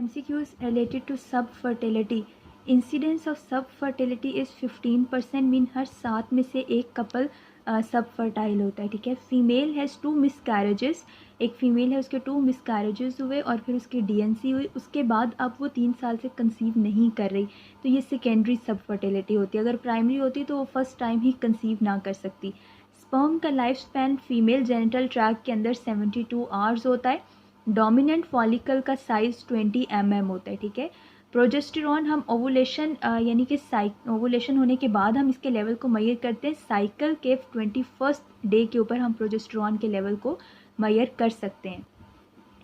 MCQs related to sub fertility. Incidence of sub fertility is 15%, mean हर 7 में से एक couple सब फर्टाइल होता है. ठीक है. फीमेल हैज़ 2 मिसकैरेजेस, एक फीमेल है उसके 2 मिसकैरेजेस हुए और फिर उसकी DNC हुई, उसके बाद अब वो 3 साल से कंसीव नहीं कर रही, तो ये सेकेंडरी सब फर्टिलिटी होती है. अगर प्राइमरी होती तो वो फर्स्ट टाइम ही कंसीव ना कर सकती. स्पर्म का life span female genital tract के अंदर 72 आवर्स होता है. डोमिनेंट फॉलिकल का साइज़ 20 mm होता है. ठीक है. प्रोजेस्टेरॉन हम ओवुलेशन यानी कि ओवुलेशन होने के बाद हम इसके लेवल को मेजर करते हैं. साइकिल के 21st डे के ऊपर हम प्रोजेस्टेरॉन के लेवल को मेजर कर सकते हैं.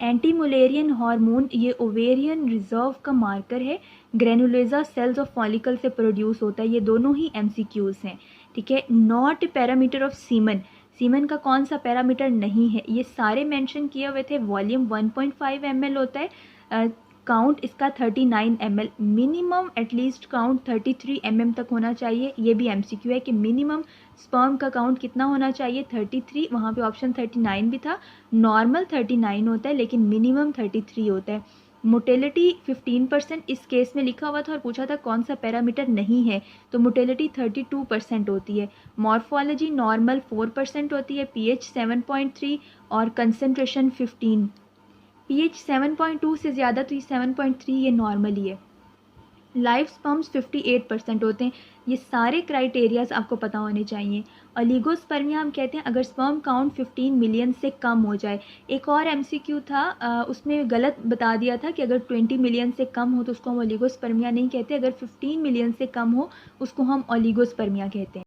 एंटी मुलेरियन हार्मोन ये ओवेरियन रिजर्व का मार्कर है. ग्रेनुलोसा सेल्स ऑफ फॉलिकल से प्रोड्यूस होता है. ये दोनों ही MCQs हैं. ठीक है. Not parameter of semen, semen का कौन सा पैरामीटर नहीं है, ये सारे मेंशन किए हुए थे. वॉल्यूम 1.5 ml होता है. काउंट इसका 39 ml, minimum at least count 33 mm तक होना चाहिए. ये भी MCQ है कि मिनिमम स्पर्म का काउंट कितना होना चाहिए, 33. वहाँ पे ऑप्शन 39 भी था. नॉर्मल 39 होता है लेकिन मिनिमम 33 होता है. मोटेलिटी 15% इस केस में लिखा हुआ था और पूछा था कौन सा पैरामीटर नहीं है, तो मोटेलिटी 32% होती है. मॉर्फोलॉजी नॉर्मल 4% होती है. pH 7.3 और कंसनट्रेशन 15. pH 7.2 से ज़्यादा, तो ये 7.3 ये नॉर्मल ही है. लाइफ स्पर्म्स 58% होते हैं. ये सारे क्राइटेरियाज आपको पता होने चाहिए. ओलिगोस्पर्मिया हम कहते हैं अगर स्पर्म काउंट 15 मिलियन से कम हो जाए. एक और MCQ था, उसमें गलत बता दिया था कि अगर 20 मिलियन से कम हो तो उसको हम ओलिगोस्पर्मिया नहीं कहते. अगर 15 मिलियन से कम हो उसको हम ओलिगोस्पर्मिया कहते हैं.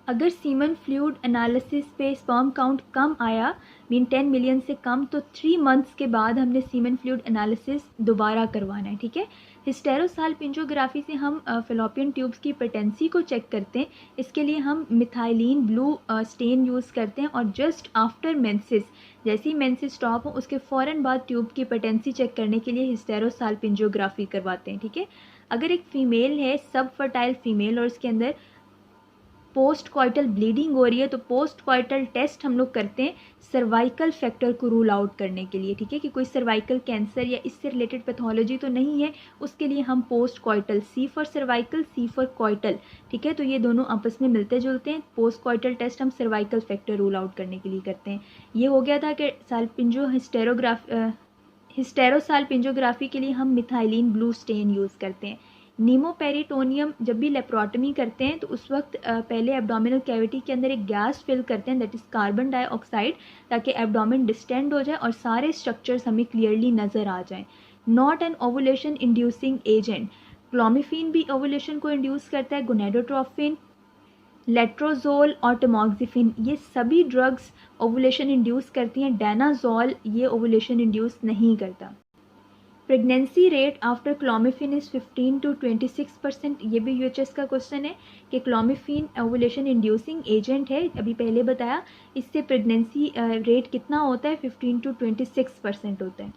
अगर सीमन फ्लूइड एनालिसिस पे स्पर्म काउंट कम आया, मीन 10 मिलियन से कम, तो 3 मंथ्स के बाद हमने सीमन फ्लूइड एनालिसिस दोबारा करवाना है. ठीक है. हिस्टेरोसाल्पिंजोग्राफी से हम फेलोपियन ट्यूब्स की पेटेंसी को चेक करते हैं. इसके लिए हम मिथाइलिन ब्लू स्टेन यूज़ करते हैं और जस्ट आफ्टर मेंसेस, जैसे ही मेंसेस स्टॉप हो उसके फ़ौरन बाद ट्यूब की पेटेंसी चेक करने के लिए हिस्टेरोसाल्पिंजोग्राफी करवाते हैं. ठीक है. अगर एक फ़ीमेल है, सब फर्टाइल फीमेल, और इसके अंदर पोस्ट क्वाइटल ब्लीडिंग हो रही है, तो पोस्ट क्वाइटल टेस्ट हम लोग करते हैं सर्वाइकल फैक्टर को रूल आउट करने के लिए. ठीक है. कि कोई सर्वाइकल कैंसर या इससे रिलेटेड पैथोलॉजी तो नहीं है, उसके लिए हम post क्वाइटल, C for cervical, C for क्वाइटल. ठीक है. तो ये दोनों आपस में मिलते जुलते हैं. पोस्ट क्वाइटल टेस्ट हम सर्वाइकल फैक्टर रूल आउट करने के लिए करते हैं. ये हो गया था कि हिस्टेरोसाल्पिंजोग्राफी के लिए हम मिथाइलिन ब्लू स्टेन यूज़ करते हैं. नीमोपेरिटोनियम जब भी लेप्रोटमी करते हैं तो उस वक्त पहले एब्डोमिनल कैविटी के अंदर एक गैस फिल करते हैं, दैट इज़ कार्बन डाइऑक्साइड, ताकि एब्डोमिन डिस्टेंड हो जाए और सारे स्ट्रक्चर्स हमें क्लियरली नज़र आ जाएं. Not an ovulation inducing agent. Clomiphene भी ओवुलेशन को इंड्यूस करता है. गोनेडोट्रोफिन, लेट्रोजोल और टमोक्सिफिन, ये सभी ड्रग्स ओवुलेशन इंड्यूस करती हैं. डानाजोल ये ओवुलेशन इंड्यूस नहीं करता. Pregnancy rate after clomiphene is 15 to 26%. ये भी UHS का क्वेश्चन है कि क्लोमिफिन ओवुलेशन इंड्यूसिंग एजेंट है, अभी पहले बताया. इससे प्रेगनेंसी रेट कितना होता है, 15 to 26% होता है.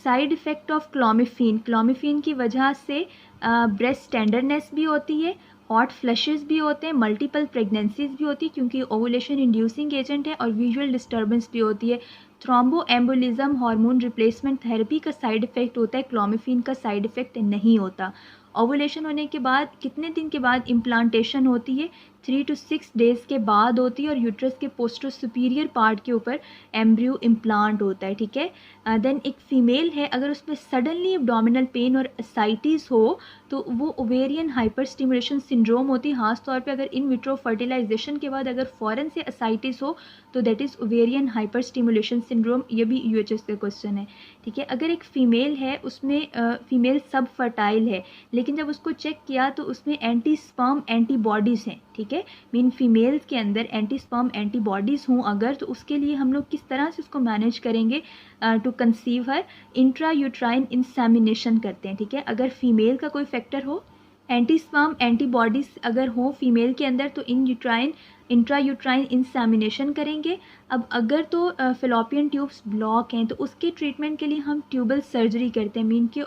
साइड इफ़ेक्ट ऑफ क्लोमिफिन, क्लोमिफिन की वजह से ब्रेस्ट टेंडरनेस भी होती है, हॉट फ्लशेस भी होते हैं, मल्टीपल प्रेगनेंसीज भी होती है क्योंकि ओवुलेशन इंड्यूसिंग एजेंट है, और विजुअल डिस्टर्बेंस भी होती है. थ्रोम्बोएम्बोलिज्म हार्मोन रिप्लेसमेंट थेरेपी का साइड इफ़ेक्ट होता है, क्लोमिफिन का साइड इफ़ेक्ट नहीं होता. ओवुलेशन होने के बाद कितने दिन के बाद इम्प्लांटेशन होती है, 3 to 6 डेज़ के बाद होती है, और यूट्रस के पोस्टो सुपीरियर पार्ट के ऊपर एम्ब्रियो इम्प्लांट होता है. ठीक है. देन एक फ़ीमेल है, अगर उसमें सडनली एब्डोमिनल पेन और एसाइटिस हो तो वो ओवेरियन हाइपर स्टिमुलेशन सिंड्रोम होती है. खास तौर पे अगर इन विट्रो फर्टिलाइजेशन के बाद अगर फ़ौरन से एसाइटिस हो तो that is ovarian hyper stimulation syndrome. ये भी UHS का क्वेश्चन है. ठीक है. अगर एक फ़ीमेल है, उसमें फ़ीमेल सब फर्टाइल है, लेकिन जब उसको चेक किया तो उसमें एंटी स्पर्म एंटीबॉडीज़ हैं. ठीक है. मीन फीमेल्स के अंदर एंटी स्पर्म एंटीबॉडीज़ हों अगर, तो उसके लिए हम लोग किस तरह से उसको मैनेज करेंगे to conceive her, intra uterine insemination करते हैं. ठीक है. अगर फीमेल का कोई फैक्टर हो, एंटी स्पर्म एंटीबॉडीज़ अगर हो फीमेल के अंदर, तो इन यूट्राइन इंट्रायूट्राइन इंसेमिनेशन करेंगे। अब अगर तो फिलोपियन ट्यूब्स ब्लॉक हैं तो उसके ट्रीटमेंट के लिए हम ट्यूबल सर्जरी करते हैं, मीन कि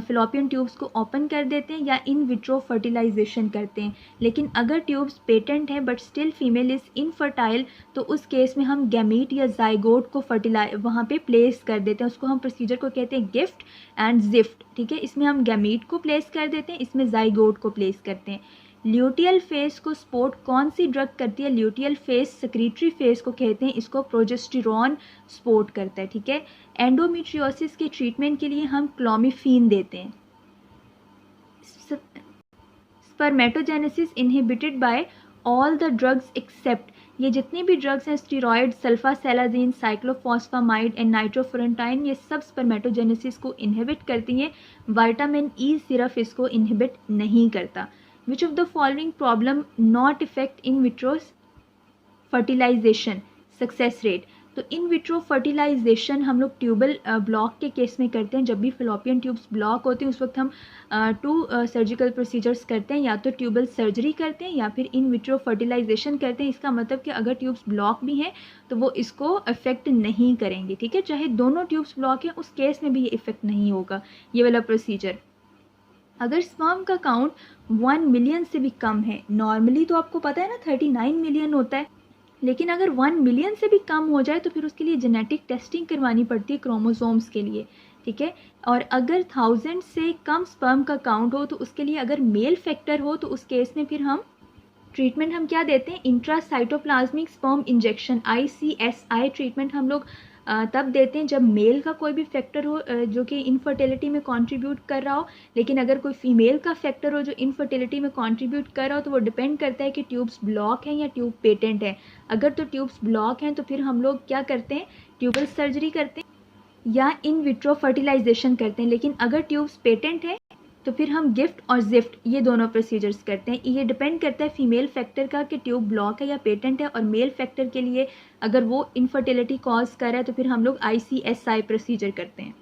फिलोपियन ट्यूब्स को ओपन कर देते हैं या इन विट्रो फर्टिलाइजेशन करते हैं। लेकिन अगर ट्यूब्स पेटेंट है but still female is infertile तो उस केस में हम गैमीट या जाइगोट को वहाँ पे प्लेस कर देते हैं। उसको हम प्रोसीजर को कहते हैं गिफ्ट एंड जिफ्ट, ठीक है। इसमें हम गैमीट को प्लेस कर देते हैं, इसमें जाइगोट को प्लेस करते हैं। ल्यूटियल फेस को सपोर्ट कौन सी ड्रग करती है? ल्यूटियल फेस सेक्रेटरी फेस को कहते हैं, इसको प्रोजेस्टेरॉन सपोर्ट करता है, ठीक है। एंडोमेट्रियोसिस के ट्रीटमेंट के लिए हम क्लोमिफीन देते हैं। Spermatogenesis inhibited by all the drugs except, ये जितनी भी ड्रग्स हैं steroid, sulfasalazine, cyclophosphamide and nitrofurantoin, ये सब स्पर्मेटोजेनेसिस को इनहिबिट करती हैं। विटामिन ई सिर्फ इसको इनहिबिट नहीं करता। Which of the following problem not effect in vitro fertilization success rate? तो इन विट्रो फर्टिलाइजेशन हम लोग ट्यूबल ब्लॉक के केस में करते हैं। जब भी फिलोपियन ट्यूब्स ब्लॉक होते हैं उस वक्त हम 2 सर्जिकल प्रोसीजर्स करते हैं, या तो ट्यूबल सर्जरी करते हैं या फिर इन विट्रो फर्टिलाइजेशन करते हैं। इसका मतलब कि अगर ट्यूब्स ब्लॉक भी हैं तो वो इसको अफेक्ट नहीं करेंगे, ठीक है। चाहे दोनों ट्यूब्स ब्लॉक हैं उस केस में भी ये इफेक्ट नहीं होगा ये वाला प्रोसीजर। अगर स्पर्म का काउंट 1 मिलियन से भी कम है, नॉर्मली तो आपको पता है ना 39 मिलियन होता है, लेकिन अगर 1 मिलियन से भी कम हो जाए तो फिर उसके लिए जेनेटिक टेस्टिंग करवानी पड़ती है क्रोमोसोम्स के लिए, ठीक है। और अगर 1000 से कम स्पर्म का काउंट हो तो उसके लिए अगर मेल फैक्टर हो तो उस केस में फिर हम ट्रीटमेंट हम क्या देते हैं? Intracytoplasmic sperm injection, ICSI treatment हम लोग तब देते हैं जब मेल का कोई भी फैक्टर हो जो कि इनफर्टिलिटी में कंट्रीब्यूट कर रहा हो। लेकिन अगर कोई फीमेल का फैक्टर हो जो इनफर्टिलिटी में कंट्रीब्यूट कर रहा हो तो वो डिपेंड करता है कि ट्यूब्स ब्लॉक हैं या ट्यूब पेटेंट है। अगर तो ट्यूब्स ब्लॉक हैं तो फिर हम लोग क्या करते हैं? ट्यूबल सर्जरी करते हैं या इन विट्रो फर्टिलाइजेशन करते हैं। लेकिन अगर ट्यूब्स पेटेंट है तो फिर हम गिफ्ट और जिफ्ट ये दोनों प्रोसीजर्स करते हैं। ये डिपेंड करता है फीमेल फैक्टर का कि ट्यूब ब्लॉक है या पेटेंट है, और मेल फैक्टर के लिए अगर वो इनफर्टिलिटी कॉज कर रहा है तो फिर हम लोग ICSI प्रोसीजर करते हैं।